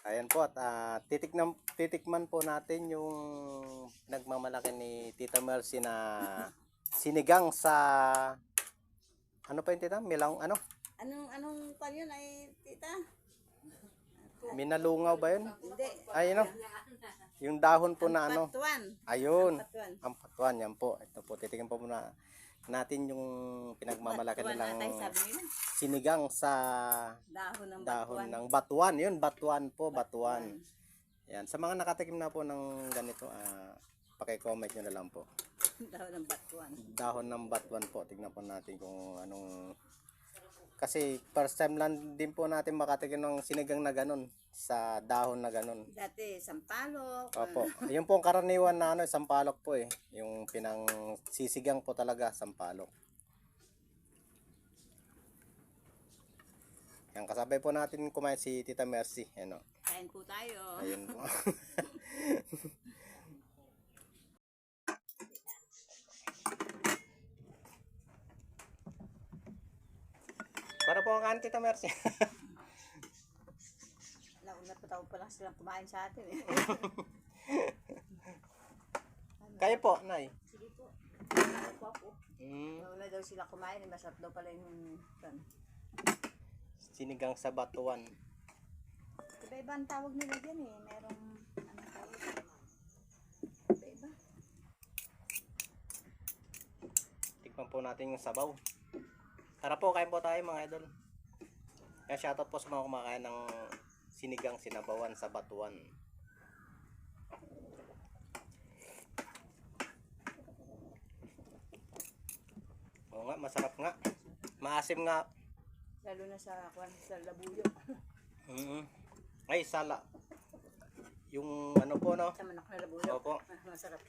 Ayan po at titikman po natin yung nagmamalaki ni Tita Mercy na sinigang sa ano pa yung tita? Milang ano? Anong pan yun ay tita? Minalungaw ba yun? Hindi. Ay ano? Yung dahon po na ano? Patuan. Ayun. Patuan. Ang patuan yan po. Ito po titikman po muna natin yung pinagmamalaki Patuan nilang atay sabi nila. sinigang sa Dahon ng dahon batuan. ng batuan. Yun, batuan po, batuan. Yan. Sa mga nakatikim na po ng ganito, paki-comment nyo na lang po. Dahon ng batuan. Dahon ng batuan po. Tignan po natin kung anong... Kasi first time lang din po natin makatikim ng sinigang na ganun. Sa dahon na ganun. Dati sampalok. Opo. Yung po ang karaniwan na ano, sampalok po eh. Yung pinang sisigang po talaga, sampalok. Yan, kasabay po natin kumain si Tita Mercy. Ano. Kain po tayo. Ayun po. Para po ang Tita Mercy. Nauna pa tayo pa lang silang kumain sa atin eh. Kayo po, Nay. Sige po. Ano po ako? Nauna daw sila kumain. Masarap daw pala yung Sinigang sa batuan. iba-iba ang tawag nila dyan eh. Merong ano tawag. Iba-iba. Tikman po natin yung sabaw. Tara po, kain po tayo mga idol. Kaya shoutout po sa mga kumakain ng sinigang sinabawan sa batuan. Oo nga, masarap nga. Maasim nga. Lalo na sa labuyo. Ay, sala. Yung ano po, no? Sa manok na labuyo. Opo. Masarap.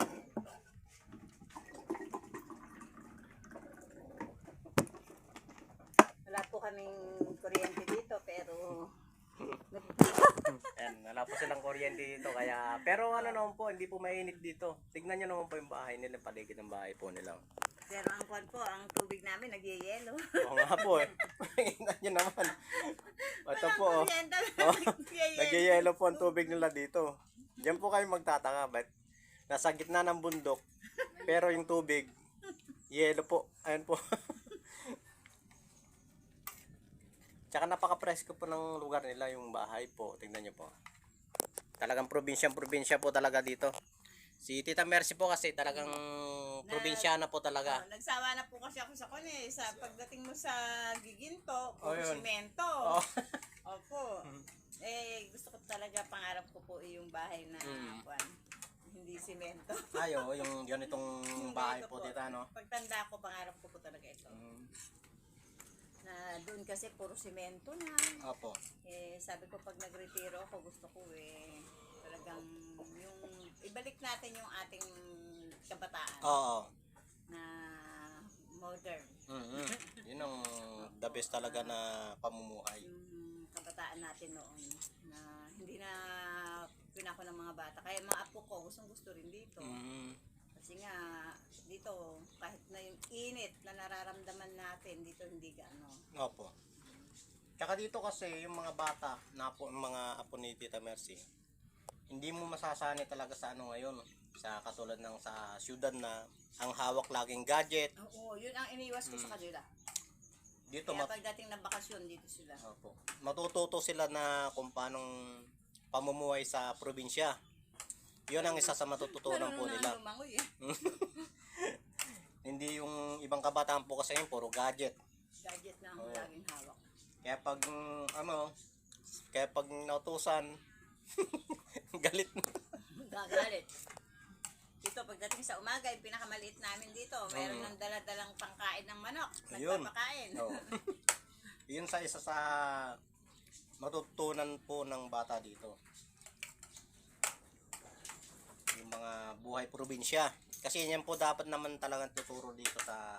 Wala po kaming kuryente dito pero Wala po silang kuryente dito kaya pero ano naman po, hindi po mainit dito. Tignan niyo naman po yung bahay nila, paligid ng bahay po nila. pero ang kwan po, ang tubig namin nagyeyelo. Oo nga po eh. Tignan niyo naman. Ito po. Nagyayelo po ang tubig nila dito. Diyan po kayo magtataka, but nasa gitna ng bundok pero yung tubig yelo po. Ayun po. Tsaka napaka-presko po ng lugar nila, yung bahay po. Tingnan nyo po. Talagang probinsya po talaga dito. Si Tita Mercy po kasi talagang probinsyana po talaga. Nagsawa na po kasi ako sa kanya sa pagdating mo sa Giginto, Yun. simento. Oh. Opo. Gusto ko talaga, pangarap ko po yung bahay na kwan. Hindi simento. Ayo, yung ganitong bahay po tita, no? Pagtanda ko, pangarap ko po talaga ito. Na doon kasi puro simento na. Opo. Sabi ko pag nagretiro ako, gusto ko talagang yung ibalik natin yung ating kabataan. Oo. Na modern. Yun ang the best talaga na pamumuhay. Yung kabataan natin noon na hindi na pinako ng mga bata. Kaya mga apo ko gusto rin dito. Kasi nga dito kahit na yung init na nararamdaman natin dito hindi gaano. Opo. Tsaka dito kasi yung mga bata na po, mga apo ni Tita Mercy, hindi mo masasani talaga sa ano ngayon, sa katulad ng sa syudad na ang hawak laging gadget. Oo, yun ang iniwas ko sa kanila. Dito Kaya pagdating ng bakasyon dito sila. Opo. Matututo sila na kung paanong pamumuhay sa probinsya. Yun ang isa sa matututunan po nila. Hindi yung ibang kabataan po kasi ngayon puro gadget. Gadget na ang laging hawak. Kaya pag nautusan, galit na. Gagalit. Dito pagdating sa umaga, yung pinakamaliit namin dito, meron ng dala-dalang pangkain ng manok. Ayun. Nagpapakain. Yun sa isa sa matutunan po ng bata dito. Yung mga buhay probinsya. Kasi yan po dapat naman talagang tuturo dito sa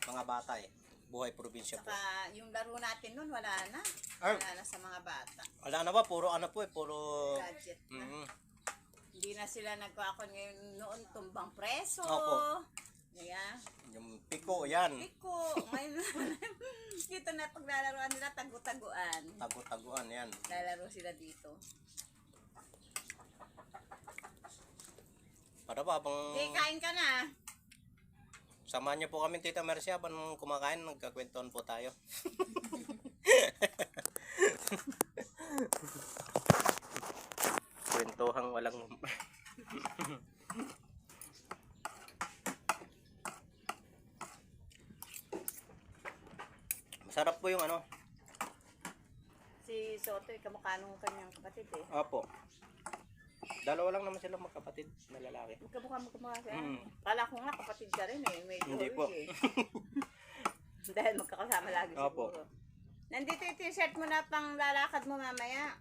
mga bata eh. Buhay probinsya po. Saka yung laro natin nun, wala na. Wala na sa mga bata. Wala na ba? Puro ano po eh. Puro... Gadget na. Hindi na sila nagkakon ngayon noon tumbang preso. Opo. Yeah. Yung piko, yan. Piko. Ngayon dito na paglalaroan nila, tagu-taguan. Tagu-taguan, yan. Lalaro sila dito. Para ba, bang Di, kain ka na. samahan niyo po kami Tita Mercy habang kumakain, nagkakwentuhan po tayo. Kwentuhang walang masarap po yung ano. Si Soto, kamukha nung kanyang kapatid eh. Opo. Dalawa lang naman sila magkapatid na lalaki. Magkamukha siya. Mm. Kala ko nga kapatid ka rin eh. Medyo Hindi po. eh. Dahil magkakasama lagi Opo. siguro. Nandito yung t-shirt mo na pang lalakad mo mamaya.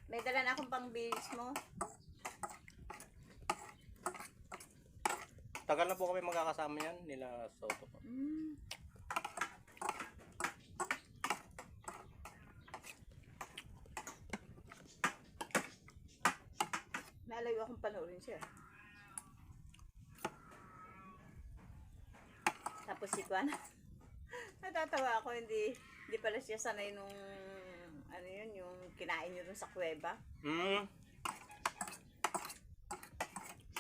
May dala na akong pang bihis mo. Tagal na po kami magkakasama yan, nila Soto po. Mm. Nalayo akong panoorin siya. Tapos si Kwan. Natatawa ako, hindi pala siya sanay nung ano yun, yung kinain nyo dun sa kuweba. Mm.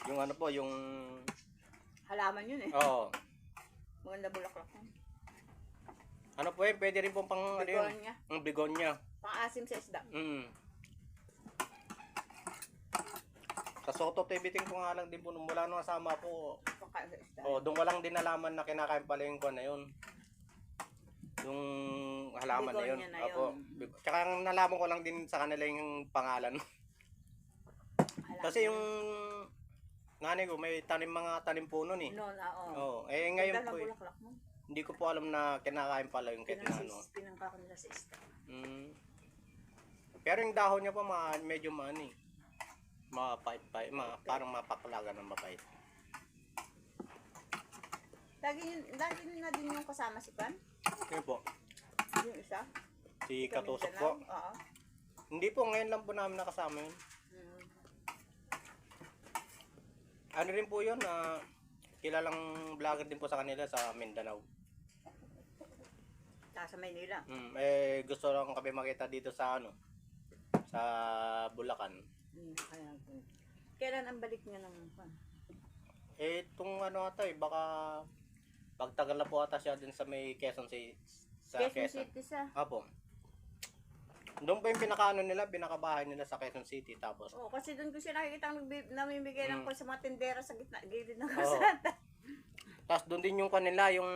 Yung ano po, yung Halaman yun eh. oh, Maganda bulaklak yun. ano po pwede rin po pang ano yun? Begonia. Ang bigonya. Pang-asim sa isda. Mm. Sa Soto tibiting ko nga lang din po nung mula nung kasama po. Pang-kain sa isda. Oh, doon ko lang din nalaman na kinakain pala yung kwan na yun. Yung halaman na yun. Begonia na Opo. yun. Tsaka nalaman ko lang din sa kanila yung pangalan. Halaman. Kasi yung nanay ko may mga tanim po nun eh. Noon, oo. Oh, eh ngayon Ganda po ng eh, bulaklak mo. hindi ko po alam na kinakain pala yung kahit na ano. Pinangka ko nila sa isda. Mm. Pero yung dahon niya po medyo maani. Mapait-pait, parang mapaklaga ng mapait. Lagi na din yung kasama si Pan? Yun po. Yung isa? Si Kami Katusok dalaw? po. Oo. Hindi po, ngayon lang po namin nakasama yun. Mm. Ano rin po yun, kilalang vlogger din po sa kanila sa Mindanao. Sa Maynila. Eh, gusto lang kami makita dito sa ano, sa Bulacan. Kaya, kailan ang balik niya ng Pan? Eh, itong ano ata eh, baka pagtagal na po ata siya din sa may Quezon City. Sa Quezon City sa? Apo. Doon pa yung pinakaano nila, pinakabahay nila sa Quezon City. Tapos, Oo, kasi doon ko siya nakikita namimigay ng sa mga tindera sa gilid ng Oo. kalsada. tapos doon din yung kanila, yung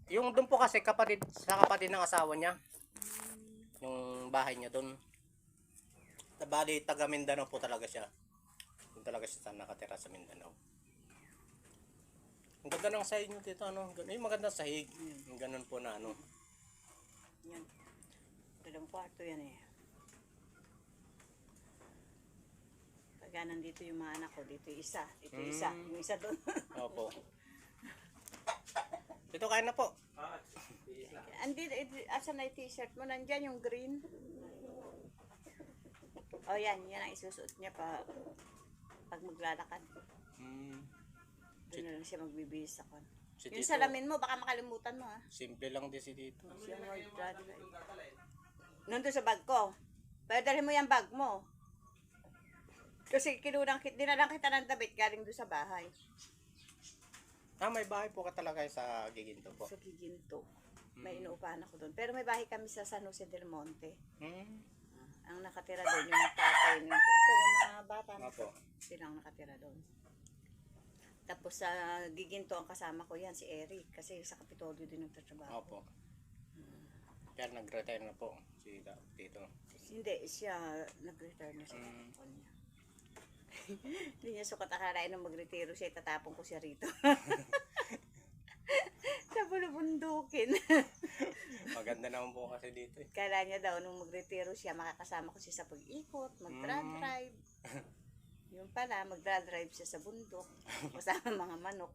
doon po kasi kapatid ng asawa niya. Yung bahay niya doon. Bali, taga Mindanao po talaga siya. Doon talaga siya nakatira sa Mindanao. Ang ganda ng sahig nyo dito, ano? Yung magandang sahig. Yung ganun po na ano. Yan. Dalawang kwarto yan eh. Pagka nandito yung mga anak ko, dito yung isa. Dito yung isa. Yung isa doon. Opo. Dito kain na po. Andito, asan na yung t-shirt mo? Nandyan yung green. Oh yan ang isusuot niya pag maglalakad. Doon na lang siya magbibihis sa kon. Si Yung Tito, salamin mo, baka makalimutan mo ha. simple lang din si Tito. Siya mag-drive. Nandun sa bag ko. Pero dalhin mo yung bag mo. Kasi dinalang kita ng damit galing doon sa bahay. May bahay po ka talaga sa Giginto po. Sa Giginto. May inuupahan ako doon. Pero may bahay kami sa San Jose del Monte. Ang nakatira doon yung tatay nito. Ito yung mga bata na Opo. silang nakatira doon. Tapos sa Giginto ang kasama ko yan, si Eric. Kasi sa Kapitolyo din nagtatrabaho. Opo. Kaya nag-retire na po si Tito. Hindi, siya nag-retire na siya. Hindi niya sukat akalain nung mag-retiro siya, itatapon ko siya rito. Sa bulubundukin. Maganda naman po kasi dito eh. Kala niya daw nung mag-retiro siya, makakasama ko siya sa pag-ikot, mag-drive. Yung pala, mag-drive siya sa bundok. Kasama mga manok.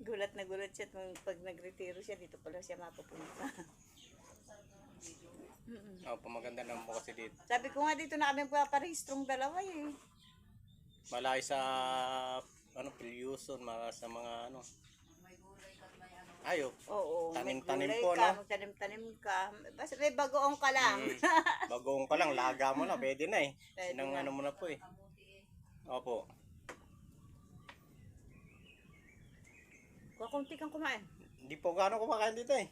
Gulat na gulat siya pag nag-retiro siya, dito pala siya mapupunta. Opo, maganda naman po kasi dito. Sabi ko nga dito na kami paparehistrong dalawa eh. Malay sa Pilyuson, sa mga ano. Ayo. Oo, may Tanim-tanim gulay po, ka, no? magtanim-tanim ka. Basta may bagoong ka lang. Bagoong ka lang, laga mo na, pwede na eh. Pwede Sinang na. ano mo na po eh. Opo. Kakunti kang kumain. Hindi po gaano kumakain dito eh.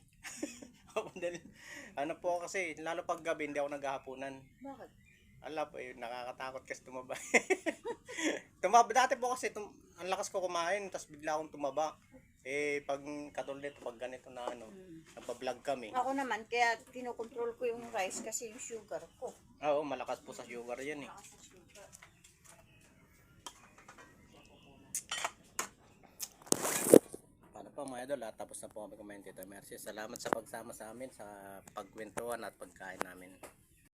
Opo, dahil, ano po kasi, lalo pag gabi, hindi ako naghahaponan. Bakit? Ala po eh, nakakatakot kasi tumaba. Tumaba, dati po kasi, ang lakas ko kumain, tapos bigla akong tumaba. Eh, pag katulad nito, pag ganito na ano, nagpa-vlog kami. Ako naman, kaya kinokontrol ko yung rice kasi yung sugar ko. Oo, malakas po sa sugar yan eh. Paano po mga idol, tapos na po kami kumain dito. Merci, salamat sa pagsama sa amin sa pagkwentuhan at pagkain namin.